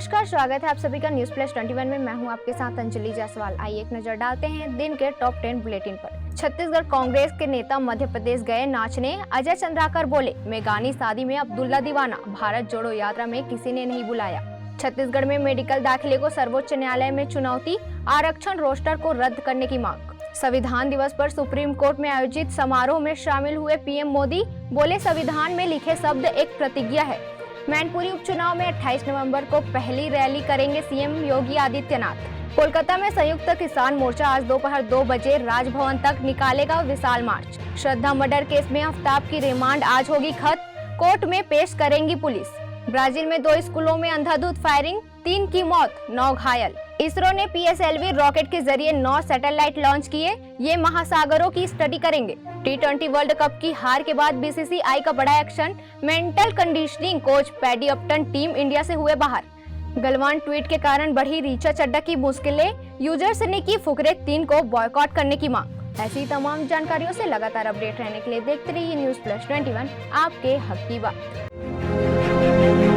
नमस्कार, स्वागत है आप सभी का न्यूज प्लस 21 में। मैं हूं आपके साथ अंजलि जायसवाल। आइए एक नजर डालते हैं दिन के टॉप 10 बुलेटिन पर। छत्तीसगढ़ कांग्रेस के नेता मध्य प्रदेश गए नाचने। अजय चंद्राकर बोले, मेगानी शादी में अब्दुल्ला दीवाना, भारत जोड़ो यात्रा में किसी ने नहीं बुलाया। छत्तीसगढ़ में मेडिकल दाखिले को सर्वोच्च न्यायालय में चुनौती, आरक्षण रोस्टर को रद्द करने की मांग। संविधान दिवस पर सुप्रीम कोर्ट में आयोजित समारोह में शामिल हुए पीएम मोदी, बोले संविधान में लिखे शब्द एक प्रतिज्ञा है। मैनपुरी उपचुनाव में 28 नवंबर को पहली रैली करेंगे सीएम योगी आदित्यनाथ। कोलकाता में संयुक्त किसान मोर्चा आज दोपहर 2 बजे राजभवन तक निकालेगा विशाल मार्च। श्रद्धा मर्डर केस में आफ्ताब की रिमांड आज होगी खत्म, कोर्ट में पेश करेंगी पुलिस। ब्राजील में 2 स्कूलों में अंधाधुंध फायरिंग, 3 की मौत, 9 घायल। इसरो ने पीएसएलवी रॉकेट के जरिए 9 सैटेलाइट लॉन्च किए, ये महासागरों की स्टडी करेंगे। T20 वर्ल्ड कप की हार के बाद बीसीसीआई का बड़ा action, mental conditioning coach Paddy Upton team India से हुए बाहर। गलवान ट्वीट के कारण बढ़ी रीचा चड्डा की मुश्किलें, यूजर्स ने की फुकरे 3 को बॉयकॉट करने की मांग। ऐसी तमाम जानकारियों से लगातार अपडेट रहने के लिए देखते रहिए न्यूज प्लस 21, आपके हक की बात।